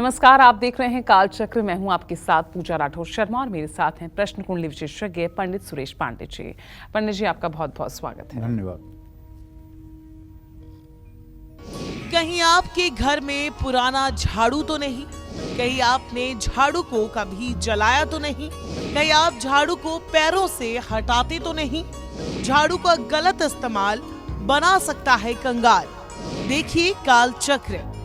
नमस्कार, आप देख रहे हैं कालचक्र। मैं हूं आपके साथ पूजा राठौर शर्मा और मेरे साथ हैं प्रश्न कुंडली विशेषज्ञ पंडित सुरेश पांडे जी। पंडित जी, आपका बहुत बहुत स्वागत है। धन्यवाद। कहीं आपके घर में पुराना झाड़ू तो नहीं? कहीं आपने झाड़ू को कभी जलाया तो नहीं? कहीं आप झाड़ू को पैरों से हटाते तो नहीं? झाड़ू का गलत इस्तेमाल बना सकता है कंगाल। देखिए कालचक्र।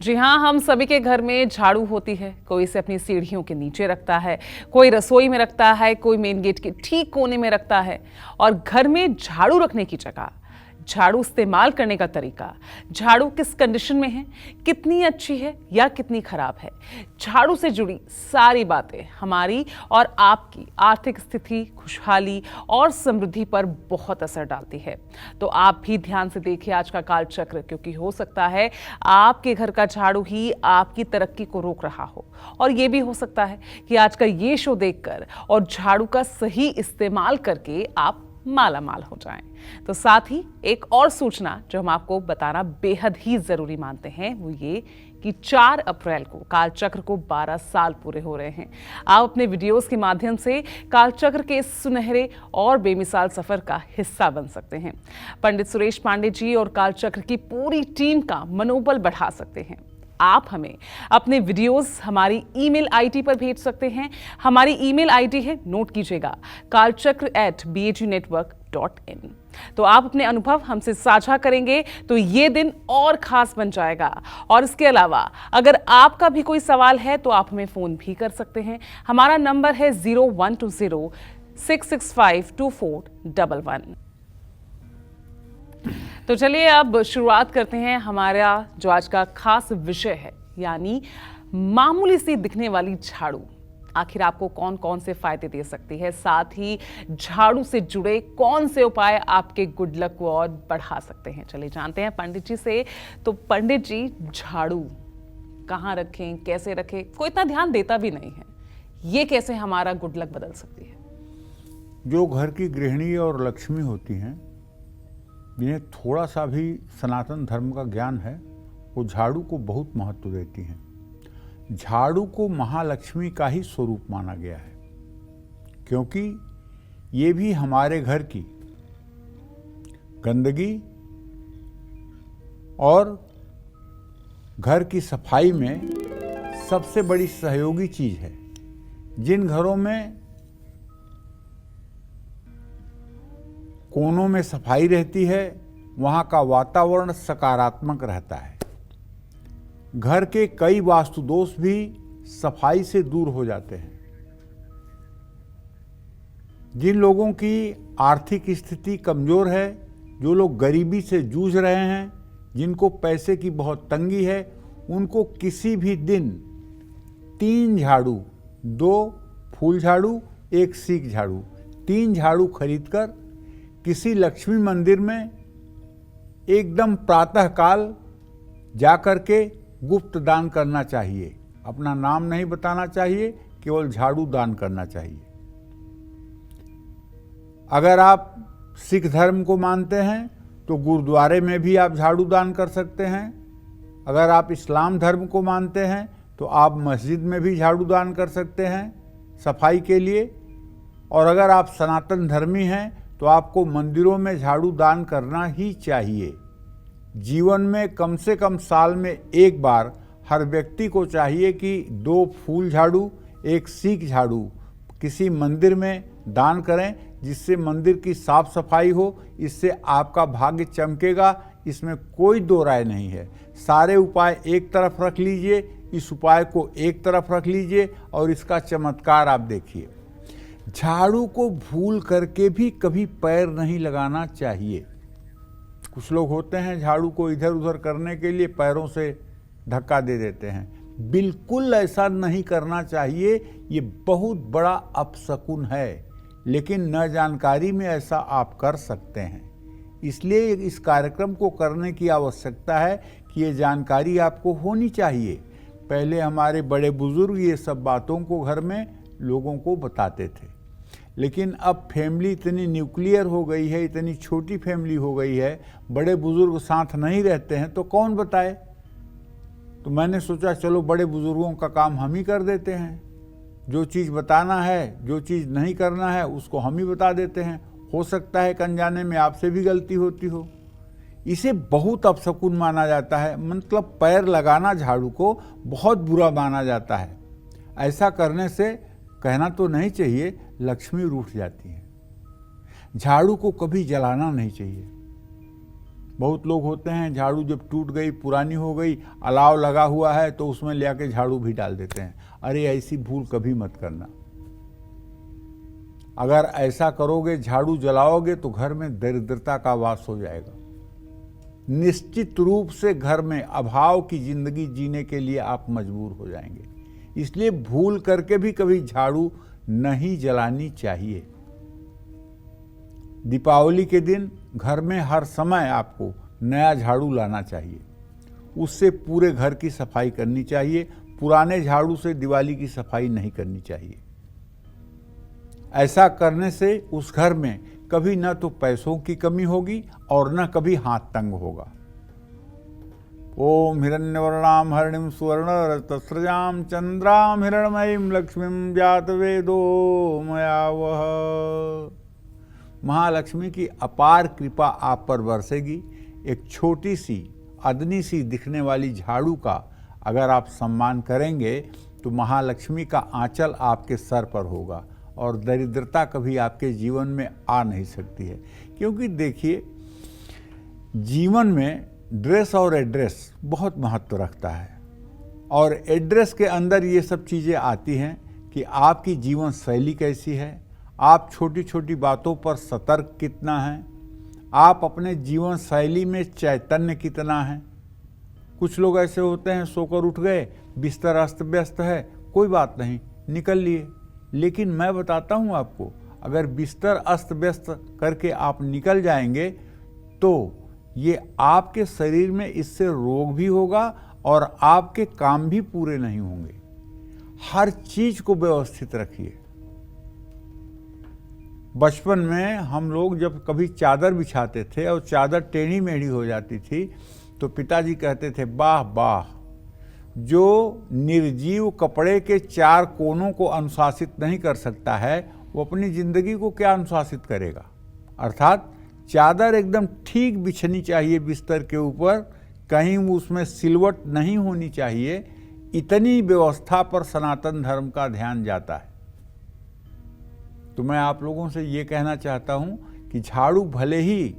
जी हाँ, हम सभी के घर में झाड़ू होती है। कोई इसे अपनी सीढ़ियों के नीचे रखता है, कोई रसोई में रखता है, कोई मेन गेट के ठीक कोने में रखता है। और घर में झाड़ू रखने की जगह झाड़ू इस्तेमाल करने का तरीका, झाड़ू किस कंडीशन में है, कितनी अच्छी है या कितनी खराब है, झाड़ू से जुड़ी सारी बातें हमारी और आपकी आर्थिक स्थिति, खुशहाली और समृद्धि पर बहुत असर डालती है। तो आप भी ध्यान से देखिए आज का कालचक्र, क्योंकि हो सकता है आपके घर का झाड़ू ही आपकी तरक्की को रोक रहा हो। और ये भी हो सकता है कि आज का ये शो देखकर और झाड़ू का सही इस्तेमाल करके आप माला माल हो जाएं। तो साथ ही एक और सूचना जो हम आपको बताना बेहद ही जरूरी मानते हैं वो ये कि 4 अप्रैल को कालचक्र को 12 साल पूरे हो रहे हैं। आप अपने वीडियोस के माध्यम से कालचक्र के इस सुनहरे और बेमिसाल सफर का हिस्सा बन सकते हैं। पंडित सुरेश पांडे जी और कालचक्र की पूरी टीम का मनोबल बढ़ा सकते हैं। आप हमें अपने वीडियोस हमारी ईमेल आईडी पर भेज सकते हैं। हमारी ईमेल आईडी है, नोट कीजिएगा, kalchakra@bagnetwork.in। तो आप अपने अनुभव हमसे साझा करेंगे तो ये दिन और खास बन जाएगा। और इसके अलावा अगर आपका भी कोई सवाल है तो आप हमें फोन भी कर सकते हैं। हमारा नंबर है 0120-665-2411। तो चलिए अब शुरुआत करते हैं। हमारा जो आज का खास विषय है, यानी मामूली सी दिखने वाली झाड़ू आखिर आपको कौन कौन से फायदे दे सकती है, साथ ही झाड़ू से जुड़े कौन से उपाय आपके गुड लक को और बढ़ा सकते हैं। चलिए जानते हैं पंडित जी से। तो पंडित जी, झाड़ू कहाँ रखें, कैसे रखें? कोई इतना ध्यान देता भी नहीं है, ये कैसे हमारा गुड लक बदल सकती है? जो घर की गृहिणी और लक्ष्मी होती हैं, जिन्हें थोड़ा सा भी सनातन धर्म का ज्ञान है, वो झाड़ू को बहुत महत्व देती हैं। झाड़ू को महालक्ष्मी का ही स्वरूप माना गया है, क्योंकि ये भी हमारे घर की गंदगी और घर की सफाई में सबसे बड़ी सहयोगी चीज है। जिन घरों में कोनों में सफाई रहती है, वहाँ का वातावरण सकारात्मक रहता है। घर के कई वास्तु दोष भी सफाई से दूर हो जाते हैं। जिन लोगों की आर्थिक स्थिति कमजोर है, जो लोग गरीबी से जूझ रहे हैं, जिनको पैसे की बहुत तंगी है, उनको किसी भी दिन 3 झाड़ू, 2 फूल झाड़ू, 1 सीक झाड़ू, 3 झाड़ू खरीदकर किसी लक्ष्मी मंदिर में एकदम प्रातःकाल जाकर के गुप्त दान करना चाहिए। अपना नाम नहीं बताना चाहिए, केवल झाड़ू दान करना चाहिए। अगर आप सिख धर्म को मानते हैं तो गुरुद्वारे में भी आप झाड़ू दान कर सकते हैं। अगर आप इस्लाम धर्म को मानते हैं तो आप मस्जिद में भी झाड़ू दान कर सकते हैं सफाई के लिए। और अगर आप सनातन धर्मी हैं तो आपको मंदिरों में झाड़ू दान करना ही चाहिए। जीवन में कम से कम साल में एक बार हर व्यक्ति को चाहिए कि 2 फूल झाड़ू, 1 सीक झाड़ू किसी मंदिर में दान करें, जिससे मंदिर की साफ सफाई हो। इससे आपका भाग्य चमकेगा, इसमें कोई दो राय नहीं है। सारे उपाय एक तरफ रख लीजिए, इस उपाय को एक तरफ रख लीजिए और इसका चमत्कार आप देखिए। झाड़ू को भूल करके भी कभी पैर नहीं लगाना चाहिए। कुछ लोग होते हैं झाड़ू को इधर उधर करने के लिए पैरों से धक्का दे देते हैं। बिल्कुल ऐसा नहीं करना चाहिए, ये बहुत बड़ा अपशकुन है। लेकिन न जानकारी में ऐसा आप कर सकते हैं, इसलिए इस कार्यक्रम को करने की आवश्यकता है कि ये जानकारी आपको होनी चाहिए। पहले हमारे बड़े बुजुर्ग ये सब बातों को घर में लोगों को बताते थे, लेकिन अब फैमिली इतनी न्यूक्लियर हो गई है, इतनी छोटी फैमिली हो गई है, बड़े बुजुर्ग साथ नहीं रहते हैं, तो कौन बताए। तो मैंने सोचा चलो बड़े बुजुर्गों का काम हम ही कर देते हैं। जो चीज़ बताना है, जो चीज़ नहीं करना है, उसको हम ही बता देते हैं। हो सकता है कि अनजाने में आपसे भी गलती होती हो। इसे बहुत अपशकुन माना जाता है, मतलब पैर लगाना झाड़ू को बहुत बुरा माना जाता है। ऐसा करने से, कहना तो नहीं चाहिए, लक्ष्मी रूठ जाती है। झाड़ू को कभी जलाना नहीं चाहिए। बहुत लोग होते हैं, झाड़ू जब टूट गई, पुरानी हो गई, अलाव लगा हुआ है तो उसमें ले आके झाड़ू भी डाल देते हैं। अरे ऐसी भूल कभी मत करना। अगर ऐसा करोगे, झाड़ू जलाओगे, तो घर में दरिद्रता का वास हो जाएगा। निश्चित रूप से घर में अभाव की जिंदगी जीने के लिए आप मजबूर हो जाएंगे। इसलिए भूल करके भी कभी झाड़ू नहीं जलानी चाहिए। दीपावली के दिन घर में हर समय आपको नया झाड़ू लाना चाहिए। उससे पूरे घर की सफाई करनी चाहिए। पुराने झाड़ू से दिवाली की सफाई नहीं करनी चाहिए। ऐसा करने से उस घर में कभी न तो पैसों की कमी होगी और न कभी हाथ तंग होगा। ओम हिरण्यवर्णाम हरिणीम सुवर्ण रजतस्रजाम चंद्राम हिरणमयीम लक्ष्मीम जात वेदो मया वह। महालक्ष्मी की अपार कृपा आप पर बरसेगी। एक छोटी सी अदनी सी दिखने वाली झाड़ू का अगर आप सम्मान करेंगे तो महालक्ष्मी का आंचल आपके सर पर होगा और दरिद्रता कभी आपके जीवन में आ नहीं सकती है। क्योंकि देखिए, जीवन में ड्रेस और एड्रेस बहुत महत्व रखता है और एड्रेस के अंदर ये सब चीज़ें आती हैं कि आपकी जीवन शैली कैसी है, आप छोटी छोटी बातों पर सतर्क कितना हैं, आप अपने जीवन शैली में चैतन्य कितना है। कुछ लोग ऐसे होते हैं, सोकर उठ गए, बिस्तर अस्त व्यस्त है, कोई बात नहीं, निकल लिए। लेकिन मैं बताता हूँ आपको, अगर बिस्तर अस्त व्यस्त करके आप निकल जाएंगे तो ये आपके शरीर में इससे रोग भी होगा और आपके काम भी पूरे नहीं होंगे। हर चीज को व्यवस्थित रखिए। बचपन में हम लोग जब कभी चादर बिछाते थे और चादर टेढ़ी मेढ़ी हो जाती थी तो पिताजी कहते थे, वाह वाह, जो निर्जीव कपड़े के चार कोनों को अनुशासित नहीं कर सकता है वो अपनी जिंदगी को क्या अनुशासित करेगा। अर्थात चादर एकदम ठीक बिछनी चाहिए बिस्तर के ऊपर, कहीं उसमें सिलवट नहीं होनी चाहिए। इतनी व्यवस्था पर सनातन धर्म का ध्यान जाता है। तो मैं आप लोगों से ये कहना चाहता हूं कि झाड़ू भले ही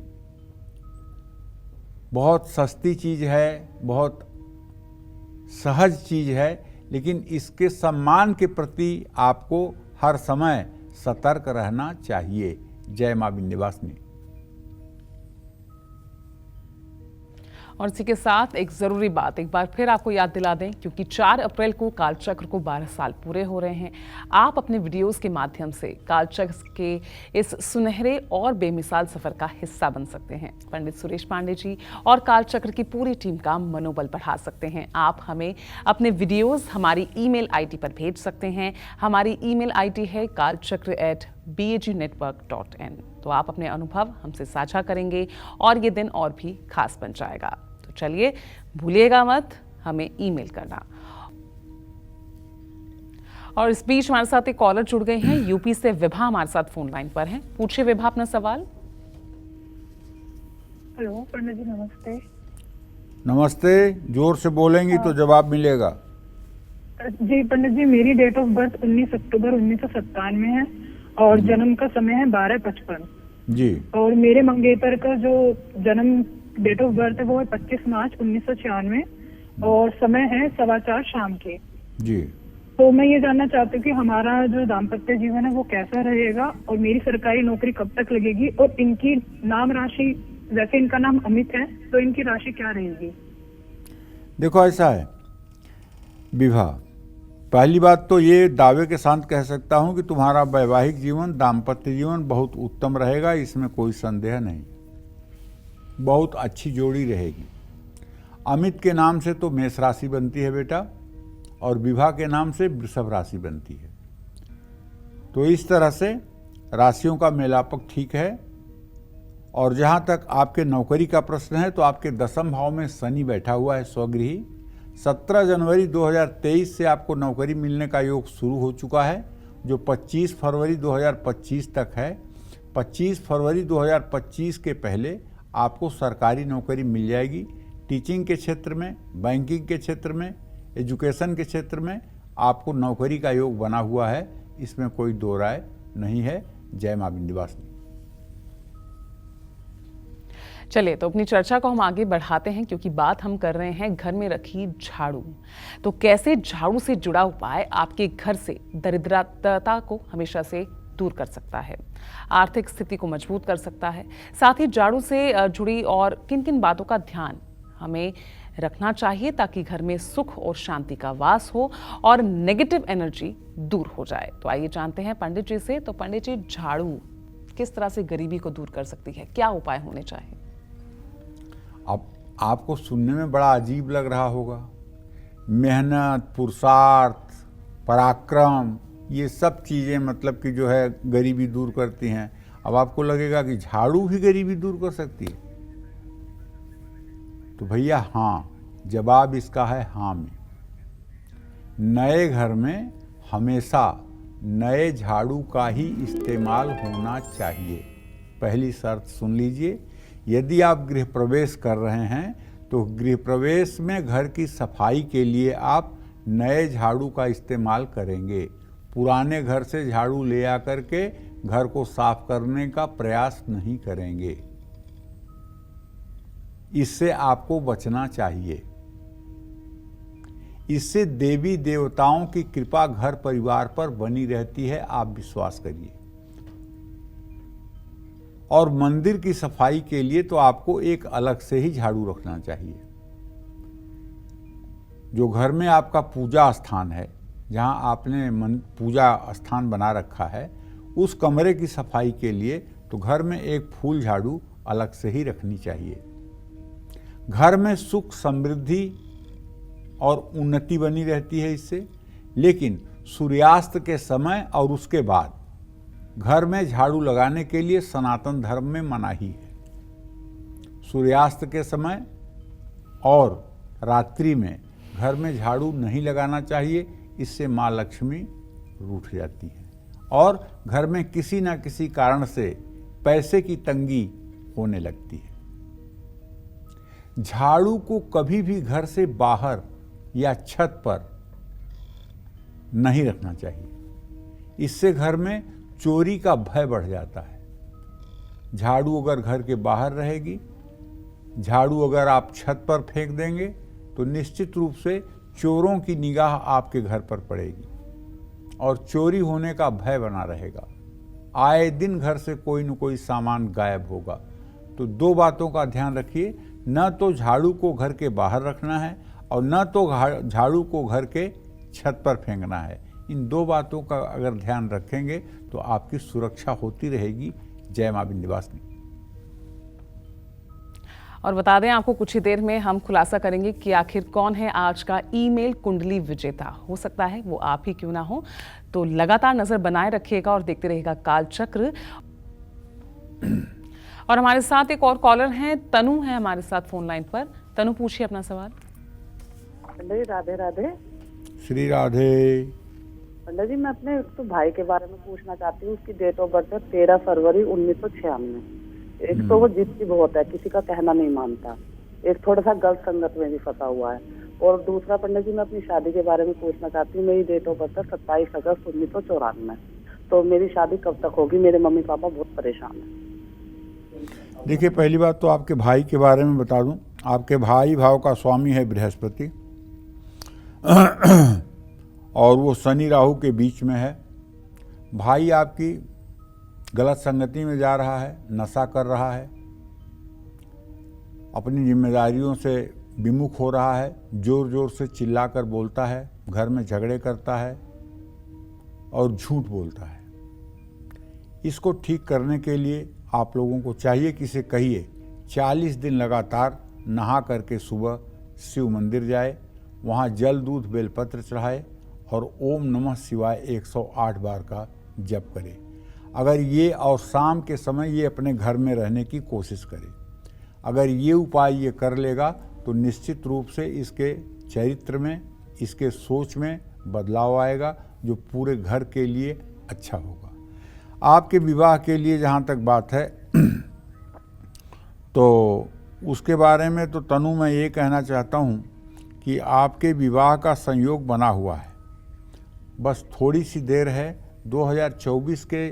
बहुत सस्ती चीज है, बहुत सहज चीज है, लेकिन इसके सम्मान के प्रति आपको हर समय सतर्क रहना चाहिए। जय मां विंध्यवासिनी। और इसी के साथ एक ज़रूरी बात एक बार फिर आपको याद दिला दें, क्योंकि 4 अप्रैल को कालचक्र को 12 साल पूरे हो रहे हैं। आप अपने वीडियोस के माध्यम से कालचक्र के इस सुनहरे और बेमिसाल सफ़र का हिस्सा बन सकते हैं। पंडित सुरेश पांडे जी और कालचक्र की पूरी टीम का मनोबल बढ़ा सकते हैं। आप हमें अपने वीडियोज़ हमारी ईमेल आईडी पर भेज सकते हैं। हमारी ईमेल आईडी है kalchakra@bagnetwork.in। तो आप अपने अनुभव हमसे साझा करेंगे और ये दिन और भी खास बन जाएगा। तो चलिए, भूलिएगा मत हमें ईमेल करना। और इस बीच हमारे साथ एक कॉलर जुड़ गए हैं। यूपी से विभा हमारे साथ फोन लाइन पर हैं। पूछिए विभा अपना सवाल। हेलो पंडित जी, नमस्ते। नमस्ते, जोर से बोलेंगी तो जवाब मिलेगा। जी पंडित जी, मेरी डेट ऑफ बर्थ 19 अक्टूबर 1997 है और जन्म का समय है 12:55 जी। और मेरे मंगेतर का जो जन्म डेट ऑफ बर्थ है वो है 25 मार्च 1996 और समय है 4:15 शाम के जी। तो मैं ये जानना चाहती हूँ कि हमारा जो दाम्पत्य जीवन है वो कैसा रहेगा और मेरी सरकारी नौकरी कब तक लगेगी और इनकी नाम राशि, वैसे इनका नाम अमित है, तो इनकी राशि क्या रहेगी। देखो ऐसा है विभा, पहली बात तो ये दावे के साथ कह सकता हूं कि तुम्हारा वैवाहिक जीवन, दाम्पत्य जीवन बहुत उत्तम रहेगा, इसमें कोई संदेह नहीं। बहुत अच्छी जोड़ी रहेगी। अमित के नाम से तो मेष राशि बनती है बेटा और विभा के नाम से वृषभ राशि बनती है। तो इस तरह से राशियों का मेलापक ठीक है। और जहाँ तक आपके नौकरी का प्रश्न है तो आपके 10वें भाव में शनि बैठा हुआ है स्वगृही। 17 जनवरी 2023 से आपको नौकरी मिलने का योग शुरू हो चुका है, जो 25 फरवरी 2025 तक है। 25 फरवरी 2025 के पहले आपको सरकारी नौकरी मिल जाएगी। टीचिंग के क्षेत्र में, बैंकिंग के क्षेत्र में, एजुकेशन के क्षेत्र में आपको नौकरी का योग बना हुआ है, इसमें कोई दो राय नहीं है। जय मां विंध्यवासिनी। चलिए तो अपनी चर्चा को हम आगे बढ़ाते हैं, क्योंकि बात हम कर रहे हैं घर में रखी झाड़ू। तो कैसे झाड़ू से जुड़ा उपाय आपके घर से दरिद्रता को हमेशा से दूर कर सकता है, आर्थिक स्थिति को मजबूत कर सकता है। साथ ही झाड़ू से जुड़ी और किन किन बातों का ध्यान हमें रखना चाहिए ताकि घर में सुख और शांति का वास हो और नेगेटिव एनर्जी दूर हो जाए। तो आइए जानते हैं पंडित जी से। तो पंडित जी, झाड़ू किस तरह से गरीबी को दूर कर सकती है, क्या उपाय होने चाहिए? अब आपको सुनने में बड़ा अजीब लग रहा होगा, मेहनत, पुरुषार्थ, पराक्रम, ये सब चीज़ें मतलब कि जो है गरीबी दूर करती हैं। अब आपको लगेगा कि झाड़ू भी गरीबी दूर कर सकती है, तो भैया हाँ, जवाब इसका है हाँ में। नए घर में हमेशा नए झाड़ू का ही इस्तेमाल होना चाहिए। पहली शर्त सुन लीजिए, यदि आप गृह प्रवेश कर रहे हैं तो गृह प्रवेश में घर की सफाई के लिए आप नए झाड़ू का इस्तेमाल करेंगे। पुराने घर से झाड़ू ले आकर के घर को साफ करने का प्रयास नहीं करेंगे, इससे आपको बचना चाहिए। इससे देवी देवताओं की कृपा घर परिवार पर बनी रहती है, आप विश्वास करिए। और मंदिर की सफाई के लिए तो आपको एक अलग से ही झाड़ू रखना चाहिए। जो घर में आपका पूजा स्थान है, जहां आपने पूजा स्थान बना रखा है, उस कमरे की सफाई के लिए तो घर में एक फूल झाड़ू अलग से ही रखनी चाहिए। घर में सुख, समृद्धि और उन्नति बनी रहती है इससे। लेकिन सूर्यास्त के समय और उसके बाद घर में झाड़ू लगाने के लिए सनातन धर्म में मनाही है। सूर्यास्त के समय और रात्रि में घर में झाड़ू नहीं लगाना चाहिए, इससे माँ लक्ष्मी रूठ जाती हैं और घर में किसी न किसी कारण से पैसे की तंगी होने लगती है। झाड़ू को कभी भी घर से बाहर या छत पर नहीं रखना चाहिए, इससे घर में चोरी का भय बढ़ जाता है। झाड़ू अगर घर के बाहर रहेगी, झाड़ू अगर आप छत पर फेंक देंगे तो निश्चित रूप से चोरों की निगाह आपके घर पर पड़ेगी और चोरी होने का भय बना रहेगा। आए दिन घर से कोई न कोई सामान गायब होगा। तो दो बातों का ध्यान रखिए, न तो झाड़ू को घर के बाहर रखना है और न तो झाड़ू को घर के छत पर फेंकना है। इन दो बातों का अगर ध्यान रखेंगे तो आपकी सुरक्षा होती रहेगी। जय मां विंध्यवासिनी। और बता दें आपको, कुछ ही देर में हम खुलासा करेंगे कि आखिर कौन है आज का ईमेल कुंडली विजेता। हो सकता है वो आप ही क्यों ना हो। तो लगातार नजर बनाए रखिएगा और देखते रहिएगा कालचक्र। और हमारे साथ एक और कॉलर हैं, तनु है हमारे साथ फोन लाइन पर। तनु, पूछिए अपना सवाल। पंडित जी राधे राधे। श्री राधे। पंडित जी, मैं अपने तो भाई के बारे में पूछना चाहती हूँ। उसकी डेट ऑफ बर्थ है 13 फरवरी 1996। एक तो वो जिद्दी बहुत है, किसी का कहना नहीं मानता। एक थोड़ा सा गलत संगत में भी फंसा हुआ है। और दूसरा पंडित जी, मैं अपनी शादी के बारे में पूछना चाहती हूँ। मेरी डेट ऑफ बर्थ है 27 अगस्त 1994। तो मेरी शादी कब तक होगी? मेरे मम्मी पापा बहुत परेशान हैं। देखिए, पहली बात तो आपके भाई के बारे में बता दूं। आपके भाई भाव का स्वामी है बृहस्पति और वो शनि राहु के बीच में है। भाई आपकी गलत संगति में जा रहा है, नशा कर रहा है, अपनी जिम्मेदारियों से विमुख हो रहा है, जोर जोर से चिल्लाकर बोलता है, घर में झगड़े करता है और झूठ बोलता है। इसको ठीक करने के लिए आप लोगों को चाहिए कि इसे कहिए 40 दिन लगातार नहा करके सुबह शिव मंदिर जाए, वहाँ जल दूध बेलपत्र चढ़ाए और ओम नमः शिवाय 108 बार का जप करे। अगर ये और शाम के समय ये अपने घर में रहने की कोशिश करे। अगर ये उपाय ये कर लेगा तो निश्चित रूप से इसके चरित्र में, इसके सोच में बदलाव आएगा, जो पूरे घर के लिए अच्छा होगा। आपके विवाह के लिए जहाँ तक बात है तो उसके बारे में तो तनु मैं ये कहना चाहता हूँ कि आपके विवाह का संयोग बना हुआ है, बस थोड़ी सी देर है। 2024 के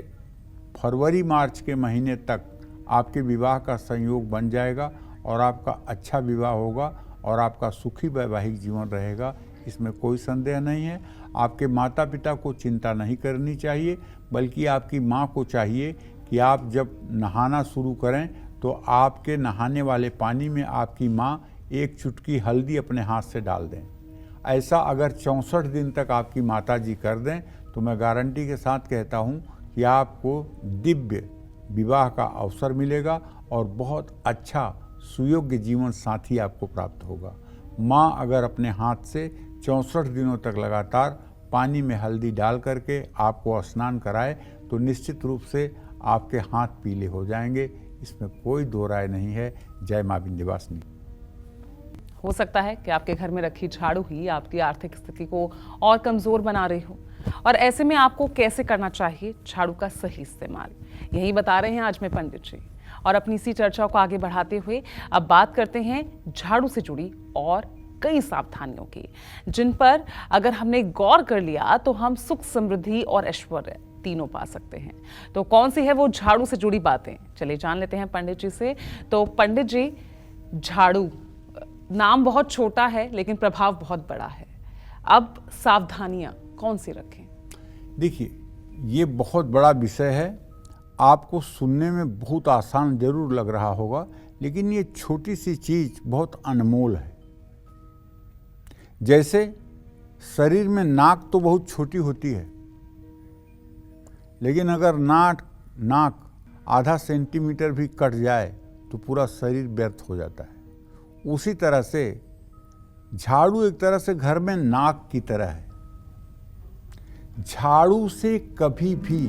फरवरी मार्च के महीने तक आपके विवाह का संयोग बन जाएगा और आपका अच्छा विवाह होगा और आपका सुखी वैवाहिक जीवन रहेगा, इसमें कोई संदेह नहीं है। आपके माता पिता को चिंता नहीं करनी चाहिए, बल्कि आपकी माँ को चाहिए कि आप जब नहाना शुरू करें तो आपके नहाने वाले पानी में आपकी माँ एक चुटकी हल्दी अपने हाथ से डाल दें। ऐसा अगर 64 दिन तक आपकी माताजी कर दें तो मैं गारंटी के साथ कहता हूँ कि आपको दिव्य विवाह का अवसर मिलेगा और बहुत अच्छा सुयोग्य जीवन साथी आपको प्राप्त होगा। माँ अगर अपने हाथ से 64 दिनों तक लगातार पानी में हल्दी डाल करके आपको स्नान कराए तो निश्चित रूप से आपके हाथ पीले हो जाएंगे, इसमें कोई दो राय नहीं है। जय माँ विंध्यवासिनी। हो सकता है कि आपके घर में रखी झाड़ू ही आपकी आर्थिक स्थिति को और कमजोर बना रही हो, और ऐसे में आपको कैसे करना चाहिए झाड़ू का सही इस्तेमाल, यही बता रहे हैं आज में पंडित जी। और अपनी इसी चर्चा को आगे बढ़ाते हुए अब बात करते हैं झाड़ू से जुड़ी और कई सावधानियों की, जिन पर अगर हमने गौर कर लिया तो हम सुख, समृद्धि और ऐश्वर्य तीनों पा सकते हैं। तो कौन सी है वो झाड़ू से जुड़ी बातें, चलिए जान लेते हैं पंडित जी से। तो पंडित जी, झाड़ू नाम बहुत छोटा है लेकिन प्रभाव बहुत बड़ा है, अब सावधानियां कौन सी रखें? देखिए, ये बहुत बड़ा विषय है, आपको सुनने में बहुत आसान जरूर लग रहा होगा, लेकिन ये छोटी सी चीज बहुत अनमोल है। जैसे शरीर में नाक तो बहुत छोटी होती है, लेकिन अगर नाक आधा सेंटीमीटर भी कट जाए तो पूरा शरीर व्यर्थ हो जाता है। उसी तरह से झाड़ू एक तरह से घर में नाक की तरह है। झाड़ू से कभी भी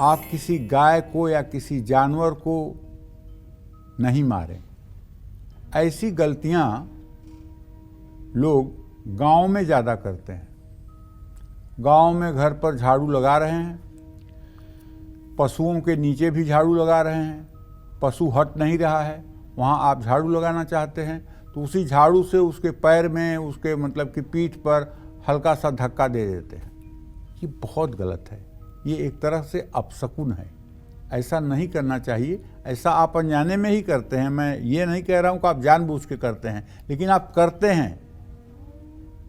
आप किसी गाय को या किसी जानवर को नहीं मारें। ऐसी गलतियां लोग गांव में ज़्यादा करते हैं। गांव में घर पर झाड़ू लगा रहे हैं, पशुओं के नीचे भी झाड़ू लगा रहे हैं, पशु हट नहीं रहा है, वहाँ आप झाड़ू लगाना चाहते हैं तो उसी झाड़ू से उसके पैर में, उसके मतलब कि पीठ पर हल्का सा धक्का दे देते हैं। ये बहुत गलत है, ये एक तरह से अपशकुन है, ऐसा नहीं करना चाहिए। ऐसा आप अनजाने में ही करते हैं, मैं ये नहीं कह रहा हूँ कि आप जानबूझ के करते हैं, लेकिन आप करते हैं,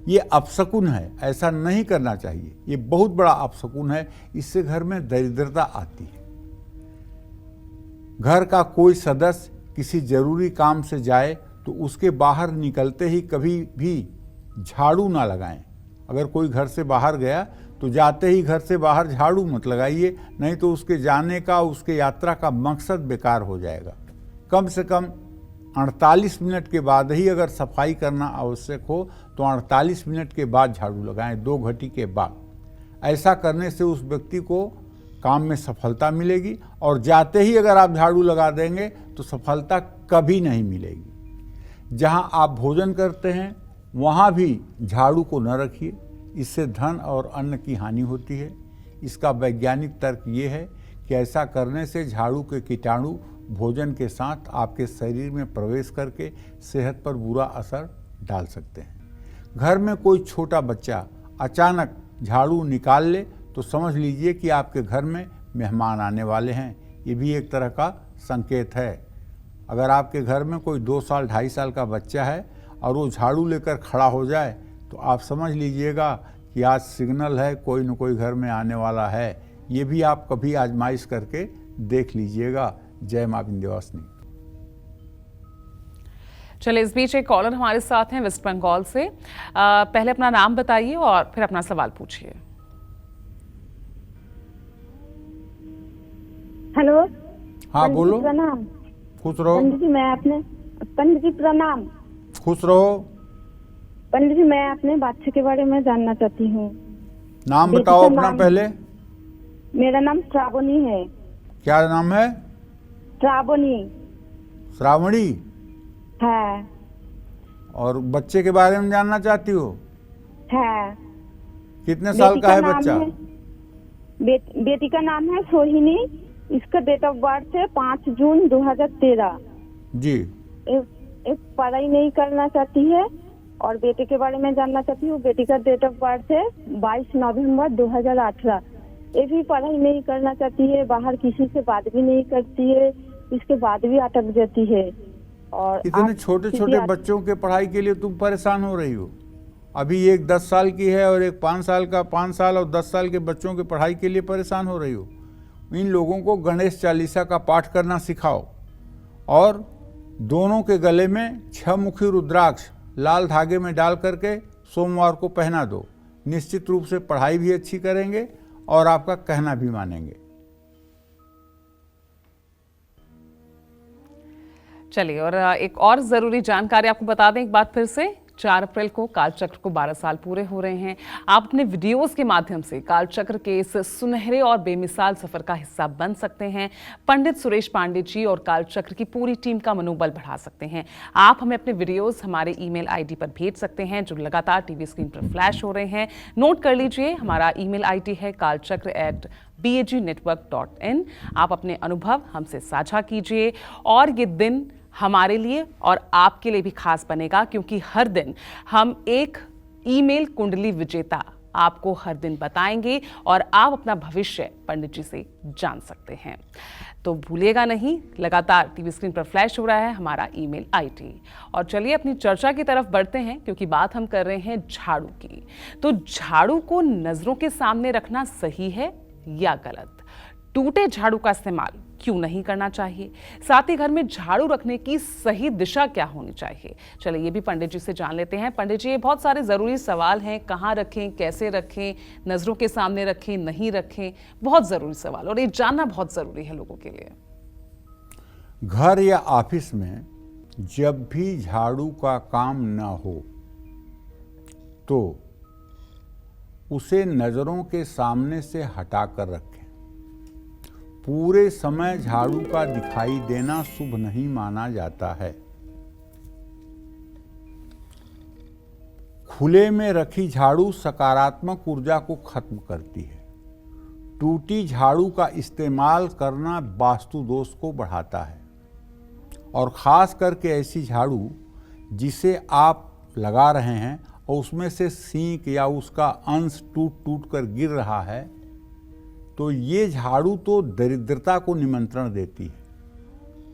ये अपशकुन है, ऐसा नहीं करना चाहिए। ये बहुत बड़ा अपशकुन है, इससे घर में दरिद्रता आती है। घर का कोई सदस्य किसी जरूरी काम से जाए तो उसके बाहर निकलते ही कभी भी झाड़ू ना लगाएं। अगर कोई घर से बाहर गया तो जाते ही घर से बाहर झाड़ू मत लगाइए, नहीं तो उसके जाने का, उसके यात्रा का मकसद बेकार हो जाएगा। कम से कम 48 मिनट के बाद ही अगर सफाई करना आवश्यक हो तो 48 मिनट के बाद झाड़ू लगाएं, 2 घंटे के बाद। ऐसा करने से उस व्यक्ति को काम में सफलता मिलेगी, और जाते ही अगर आप झाड़ू लगा देंगे तो सफलता कभी नहीं मिलेगी। जहां आप भोजन करते हैं वहां भी झाड़ू को न रखिए, इससे धन और अन्न की हानि होती है। इसका वैज्ञानिक तर्क ये है कि ऐसा करने से झाड़ू के कीटाणु भोजन के साथ आपके शरीर में प्रवेश करके सेहत पर बुरा असर डाल सकते हैं। घर में कोई छोटा बच्चा अचानक झाड़ू निकाल ले तो समझ लीजिए कि आपके घर में मेहमान आने वाले हैं, ये भी एक तरह का संकेत है। अगर आपके घर में कोई 2 साल 2.5 साल का बच्चा है और वो झाड़ू लेकर खड़ा हो जाए तो आप समझ लीजिएगा कि आज सिग्नल है, कोई न कोई घर में आने वाला है। ये भी आप कभी आजमाइश करके देख लीजिएगा। जय मां विंध्यवासिनी। चलिए, इस बीच एक कॉलर हमारे साथ हैं वेस्ट बंगाल से। पहले अपना नाम बताइए और फिर अपना सवाल पूछिए। हेलो। हाँ बोलो। प्रणाम। खुश रहो। पंडित जी, मैं अपने पंडित जी प्रणाम। खुश रहो। पंडित जी, मैं अपने बच्चे के बारे में जानना चाहती हूँ। नाम बताओ अपना पहले। मेरा नाम श्रावणी है। क्या नाम है? श्रावणी श्रावणी। है। और बच्चे के बारे में जानना चाहती हो? है। कितने साल बेटी का है नाम बच्चा? बेटी का नाम है सोहिनी। इसका डेट ऑफ बर्थ है 5 जून 2013। जी। एक पढ़ाई नहीं करना चाहती है। और बेटे के बारे में जानना चाहती हूँ। बेटी का डेट ऑफ बर्थ है 22 नवंबर 2018। ये भी पढ़ाई नहीं करना चाहती है, बाहर किसी से बात भी नहीं करती है, इसके बाद भी अटक जाती है। और इतने छोटे छोटे बच्चों के पढ़ाई के लिए तुम परेशान हो रही हो? अभी एक 10 साल की है और एक 5 साल का, 5 साल और 10 साल के बच्चों के पढ़ाई के लिए परेशान हो रही हो? इन लोगों को गणेश चालीसा का पाठ करना सिखाओ और दोनों के गले में 6 मुखी रुद्राक्ष लाल धागे में डाल करके सोमवार को पहना दो। निश्चित रूप से पढ़ाई भी अच्छी करेंगे और आपका कहना भी मानेंगे। चलिए, और एक और जरूरी जानकारी आपको बता दें एक बात फिर से। 4 अप्रैल को कालचक्र को 12 साल पूरे हो रहे हैं। आप अपने वीडियोस के माध्यम से कालचक्र के इस सुनहरे और बेमिसाल सफर का हिस्सा बन सकते हैं। पंडित सुरेश पांडे जी और कालचक्र की पूरी टीम का मनोबल बढ़ा सकते हैं। आप हमें अपने वीडियोस हमारे ईमेल आईडी पर भेज सकते हैं जो लगातार टीवी स्क्रीन पर फ्लैश हो रहे हैं। नोट कर लीजिए, हमारा ईमेल आईडी है kalchakra@bagnetwork.in। आप अपने अनुभव हमसे साझा कीजिए और ये दिन हमारे लिए और आपके लिए भी खास बनेगा, क्योंकि हर दिन हम एक ईमेल कुंडली विजेता आपको हर दिन बताएंगे और आप अपना भविष्य पंडित जी से जान सकते हैं। तो भूलिएगा नहीं, लगातार टीवी स्क्रीन पर फ्लैश हो रहा है हमारा ईमेल आईडी। और चलिए अपनी चर्चा की तरफ बढ़ते हैं, क्योंकि बात हम कर रहे हैं झाड़ू की। तो झाड़ू को नजरों के सामने रखना सही है या गलत? टूटे झाड़ू का इस्तेमाल क्यों नहीं करना चाहिए? साथ ही घर में झाड़ू रखने की सही दिशा क्या होनी चाहिए? चलिए ये भी पंडित जी से जान लेते हैं। पंडित जी, ये बहुत सारे जरूरी सवाल हैं। कहाँ रखें, कैसे रखें, नजरों के सामने रखें, नहीं रखें, बहुत जरूरी सवाल, और ये जानना बहुत जरूरी है लोगों के लिए। घर या ऑफिस में जब भी झाड़ू का काम न हो तो उसे नजरों के सामने से हटाकर रखें। पूरे समय झाड़ू का दिखाई देना शुभ नहीं माना जाता है। खुले में रखी झाड़ू सकारात्मक ऊर्जा को खत्म करती है। टूटी झाड़ू का इस्तेमाल करना वास्तु दोष को बढ़ाता है और खास करके ऐसी झाड़ू जिसे आप लगा रहे हैं और उसमें से सींक या उसका अंश टूट टूट कर गिर रहा है, तो ये झाड़ू तो दरिद्रता को निमंत्रण देती है।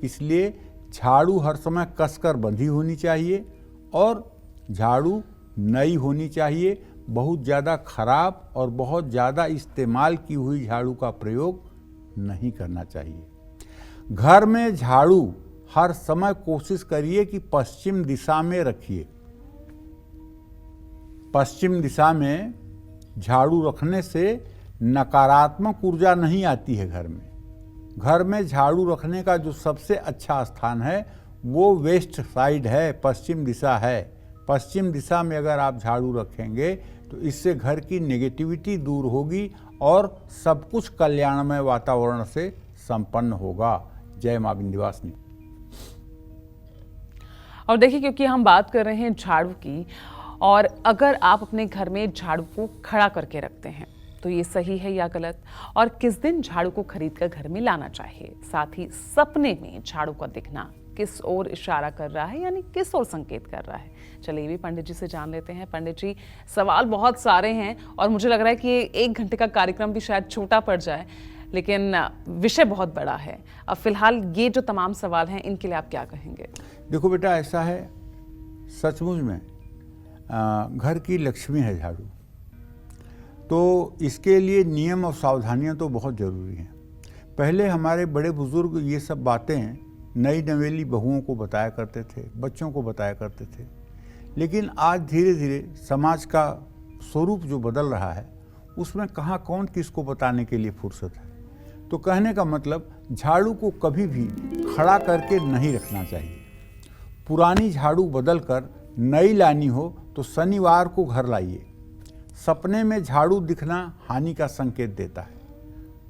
इसलिए झाड़ू हर समय कसकर बंधी होनी चाहिए और झाड़ू नई होनी चाहिए। बहुत ज़्यादा खराब और बहुत ज़्यादा इस्तेमाल की हुई झाड़ू का प्रयोग नहीं करना चाहिए। घर में झाड़ू हर समय कोशिश करिए कि पश्चिम दिशा में रखिए। पश्चिम दिशा में झाड़ू रखने से नकारात्मक ऊर्जा नहीं आती है घर में। घर में झाड़ू रखने का जो सबसे अच्छा स्थान है वो वेस्ट साइड है, पश्चिम दिशा है। पश्चिम दिशा में अगर आप झाड़ू रखेंगे तो इससे घर की नेगेटिविटी दूर होगी और सब कुछ कल्याणमय वातावरण से संपन्न होगा। जय मां विंध्यवासिनी। और देखिए, क्योंकि हम बात कर रहे हैं झाड़ू की, और अगर आप अपने घर में झाड़ू को खड़ा करके रखते हैं तो ये सही है या गलत? और किस दिन झाड़ू को खरीद कर घर में लाना चाहिए? साथ ही सपने में झाड़ू का दिखना किस ओर इशारा कर रहा है, यानी किस ओर संकेत कर रहा है? चलिए ये भी पंडित जी से जान लेते हैं। पंडित जी, सवाल बहुत सारे हैं और मुझे लग रहा है कि ये 1 घंटे का कार्यक्रम भी शायद छोटा पड़ जाए, लेकिन विषय बहुत बड़ा है। अब फिलहाल ये जो तमाम सवाल हैं इनके लिए आप क्या कहेंगे? देखो बेटा, ऐसा है, सचमुच में घर की लक्ष्मी है झाड़ू, तो इसके लिए नियम और सावधानियां तो बहुत ज़रूरी हैं। पहले हमारे बड़े बुजुर्ग ये सब बातें नई नवेली बहुओं को बताया करते थे, बच्चों को बताया करते थे, लेकिन आज धीरे धीरे समाज का स्वरूप जो बदल रहा है उसमें कहाँ कौन किसको बताने के लिए फुर्सत है। तो कहने का मतलब, झाड़ू को कभी भी खड़ा करके नहीं रखना चाहिए। पुरानी झाड़ू बदल कर नई लानी हो तो शनिवार को घर लाइए। सपने में झाड़ू दिखना हानि का संकेत देता है।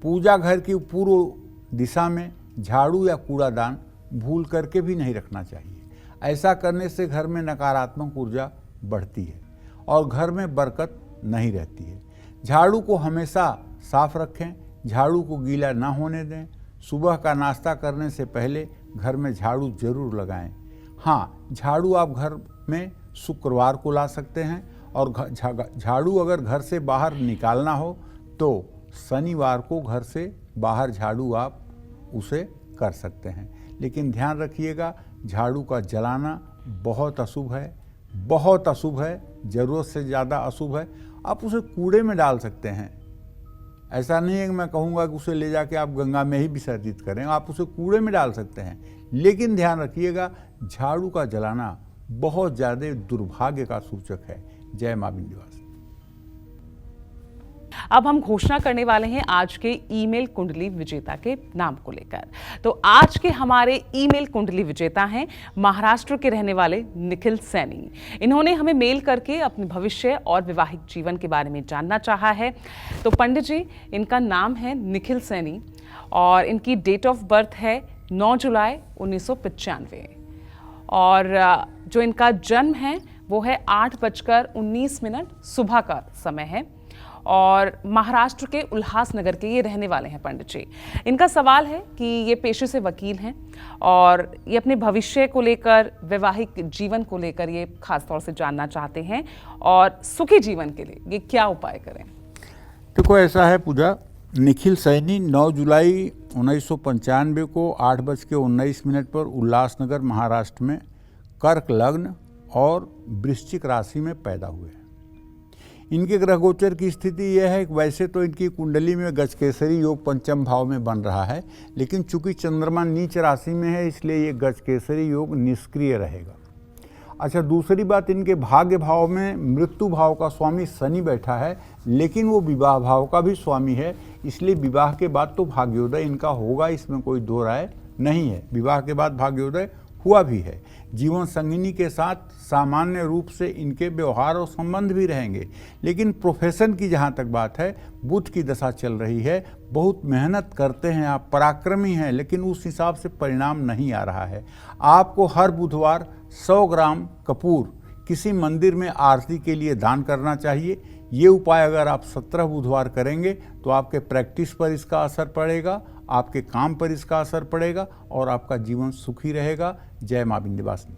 पूजा घर की पूर्व दिशा में झाड़ू या कूड़ादान भूल करके भी नहीं रखना चाहिए। ऐसा करने से घर में नकारात्मक ऊर्जा बढ़ती है और घर में बरकत नहीं रहती है। झाड़ू को हमेशा साफ रखें, झाड़ू को गीला ना होने दें। सुबह का नाश्ता करने से पहले घर में झाड़ू जरूर लगाएं। हाँ, झाड़ू आप घर में शुक्रवार को ला सकते हैं और झाड़ू अगर घर से बाहर निकालना हो तो शनिवार को घर से बाहर झाड़ू आप उसे कर सकते हैं। लेकिन ध्यान रखिएगा, झाड़ू का जलाना बहुत अशुभ है, बहुत अशुभ है, ज़रूरत से ज़्यादा अशुभ है। आप उसे कूड़े में डाल सकते हैं। ऐसा नहीं है कि मैं कहूँगा कि उसे ले जाके आप गंगा में ही विसर्जित करें, आप उसे कूड़े में डाल सकते हैं। लेकिन ध्यान रखिएगा, झाड़ू का जलाना बहुत ज़्यादा दुर्भाग्य का सूचक है। जय मां विंध्यवासिनी। अब हम घोषणा करने वाले हैं आज के ईमेल कुंडली विजेता के नाम को लेकर। तो आज के हमारे ईमेल कुंडली विजेता हैं महाराष्ट्र के रहने वाले निखिल सैनी। इन्होंने हमें मेल करके अपने भविष्य और वैवाहिक जीवन के बारे में जानना चाहा है। तो पंडित जी, इनका नाम है निखिल सैनी और इनकी डेट ऑफ बर्थ है 9 जुलाई 1995 और जो इनका जन्म है वो है 8:19 सुबह का समय है और महाराष्ट्र के उल्हासनगर के ये रहने वाले हैं पंडित जी। इनका सवाल है कि ये पेशे से वकील हैं और ये अपने भविष्य को लेकर, वैवाहिक जीवन को लेकर ये खास तौर से जानना चाहते हैं और सुखी जीवन के लिए ये क्या उपाय करें। देखो, ऐसा है पूजा, निखिल सैनी 9 जुलाई 1995 को 8:19 पर उल्लासनगर महाराष्ट्र में कर्क लग्न और वृश्चिक राशि में पैदा हुए हैं। इनके ग्रह गोचर की स्थिति यह है कि वैसे तो इनकी कुंडली में गजकेसरी योग पंचम भाव में बन रहा है, लेकिन चूंकि चंद्रमा नीच राशि में है इसलिए ये गजकेसरी योग निष्क्रिय रहेगा। अच्छा, दूसरी बात, इनके भाग्य भाव में मृत्यु भाव का स्वामी शनि बैठा है, लेकिन वो विवाह भाव का भी स्वामी है, इसलिए विवाह के बाद तो भाग्योदय इनका होगा, इसमें कोई दो राय नहीं है। विवाह के बाद भाग्योदय हुआ भी है। जीवन संगिनी के साथ सामान्य रूप से इनके व्यवहार और संबंध भी रहेंगे। लेकिन प्रोफेशन की जहाँ तक बात है, बुध की दशा चल रही है, बहुत मेहनत करते हैं आप, पराक्रमी हैं, लेकिन उस हिसाब से परिणाम नहीं आ रहा है। आपको हर बुधवार 100 ग्राम कपूर किसी मंदिर में आरती के लिए दान करना चाहिए। ये उपाय अगर आप 17 बुधवार करेंगे तो आपके प्रैक्टिस पर इसका असर पड़ेगा, आपके काम पर इसका असर पड़ेगा और आपका जीवन सुखी रहेगा। जय मां विंध्यवासिनी।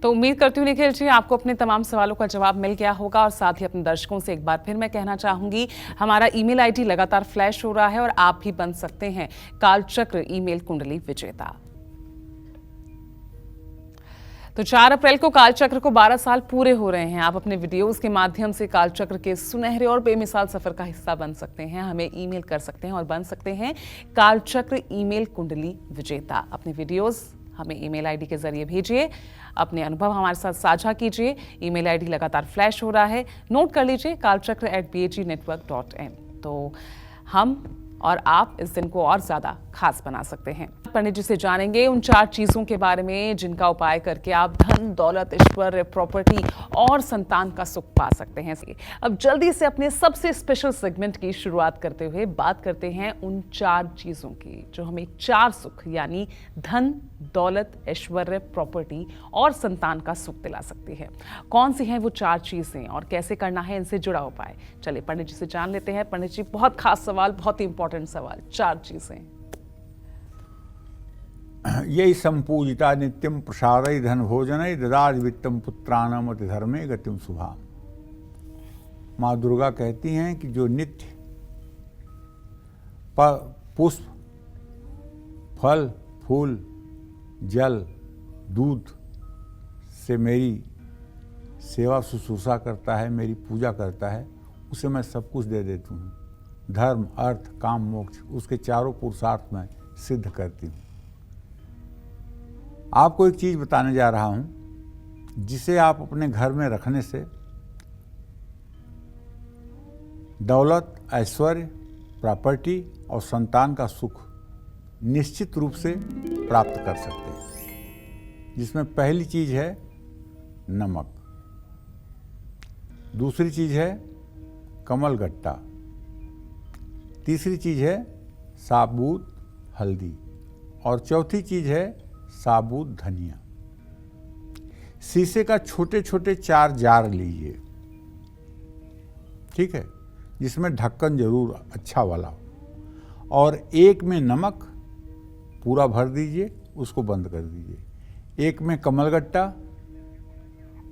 तो उम्मीद करती हूँ निखिल जी आपको अपने तमाम सवालों का जवाब मिल गया होगा और साथ ही अपने दर्शकों से एक बार फिर मैं कहना चाहूंगी, हमारा ईमेल आईडी लगातार फ्लैश हो रहा है और आप भी बन सकते हैं कालचक्र ईमेल कुंडली विजेता। तो 4 अप्रैल को कालचक्र को 12 साल पूरे हो रहे हैं। आप अपने वीडियोस के माध्यम से कालचक्र के सुनहरे और बेमिसाल सफर का हिस्सा बन सकते हैं। हमें ईमेल कर सकते हैं और बन सकते हैं कालचक्र ईमेल कुंडली विजेता। अपने वीडियोस हमें ईमेल आईडी के जरिए भेजिए, अपने अनुभव हमारे साथ साझा कीजिए। ईमेल आईडी लगातार फ्लैश हो रहा है, नोट कर लीजिए kalchakra@bagnetwork.in। तो हम और आप इस दिन को और ज्यादा खास बना सकते हैं। पंडित जी से जानेंगे उन 4 चीजों के बारे में जिनका उपाय करके आप धन, दौलत, ऐश्वर्य, प्रॉपर्टी और संतान का सुख पा सकते हैं। अब जल्दी से अपने सबसे स्पेशल सेगमेंट की शुरुआत करते हुए बात करते हैं उन 4 चीजों की जो हमें 4 सुख यानी धन, दौलत, ऐश्वर्य, प्रॉपर्टी और संतान का सुख दिला सकती है। कौन सी हैं वो 4 चीजें और कैसे करना है इनसे जुड़ा उपाय, चलिए पंडित जी से जान लेते हैं। पंडित जी, बहुत खास सवाल, बहुत ही इंपॉर्टेंट सवाल, 4 चीजें। यही संपूजिता नित्यम प्रसादय धन भोजनय ददाज वित्तम पुत्राणाम अति धर्मे गतिम शुभा। माँ दुर्गा कहती हैं कि जो नित्य पुष्प, फल, फूल, जल, दूध से मेरी सेवा शुश्रूषा करता है, मेरी पूजा करता है, उसे मैं सब कुछ दे देती हूँ। धर्म, अर्थ, काम, मोक्ष, उसके चारों पुरुषार्थ में सिद्ध करती हूँ। आपको एक चीज़ बताने जा रहा हूँ जिसे आप अपने घर में रखने से दौलत, ऐश्वर्य, प्रॉपर्टी और संतान का सुख निश्चित रूप से प्राप्त कर सकते हैं। जिसमें पहली चीज़ है नमक, दूसरी चीज़ है कमलगट्टा, तीसरी चीज़ है साबुत हल्दी और चौथी चीज़ है साबुत धनिया। शीशे का छोटे छोटे 4 जार लीजिए, ठीक है, जिसमें ढक्कन जरूर अच्छा वाला हो, और एक में नमक पूरा भर दीजिए, उसको बंद कर दीजिए। एक में कमलगट्टा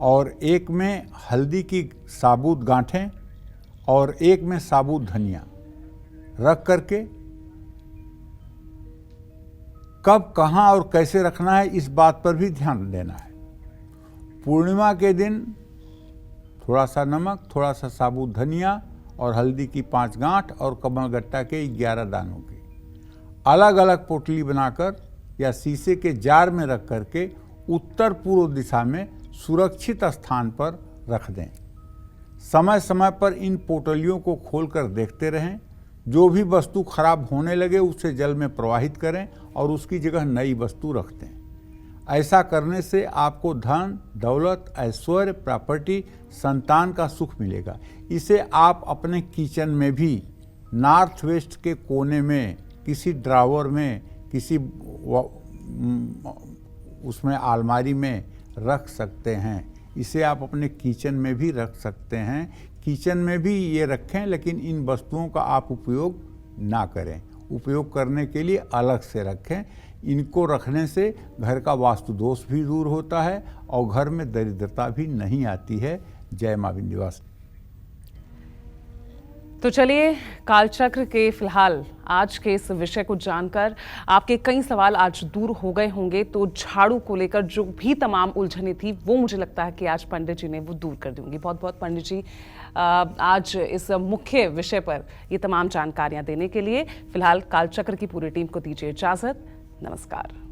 और एक में हल्दी की साबुत गांठें और एक में साबुत धनिया रख करके कब, कहाँ और कैसे रखना है इस बात पर भी ध्यान देना है। पूर्णिमा के दिन थोड़ा सा नमक, थोड़ा सा साबुत धनिया और हल्दी की 5 गांठ और कमलगट्टा के 11 दानों की अलग अलग पोटली बनाकर या शीशे के जार में रख करके उत्तर पूर्व दिशा में सुरक्षित स्थान पर रख दें। समय समय पर इन पोटलियों को खोलकर देखते रहें। जो भी वस्तु खराब होने लगे उसे जल में प्रवाहित करें और उसकी जगह नई वस्तु रख दें। ऐसा करने से आपको धन, दौलत, ऐश्वर्य, प्रॉपर्टी, संतान का सुख मिलेगा। इसे आप अपने किचन में भी नॉर्थ वेस्ट के कोने में, किसी ड्रावर में, किसी उसमें अलमारी में रख सकते हैं। इसे आप अपने किचन में भी रख सकते हैं। किचन में भी ये रखें, लेकिन इन वस्तुओं का आप उपयोग ना करें। उपयोग करने के लिए अलग से रखें। इनको रखने से घर का वास्तु दोष भी दूर होता है और घर में दरिद्रता भी नहीं आती है। जय मां विंध्यवासिनी। तो चलिए, कालचक्र के फिलहाल आज के इस विषय को जानकर आपके कई सवाल आज दूर हो गए होंगे। तो झाड़ू को लेकर जो भी तमाम उलझने थी वो मुझे लगता है कि आज पंडित जी ने वो दूर कर दूंगी। बहुत बहुत पंडित जी आज इस मुख्य विषय पर ये तमाम जानकारियां देने के लिए। फिलहाल कालचक्र की पूरी टीम को दीजिए इजाजत। नमस्कार।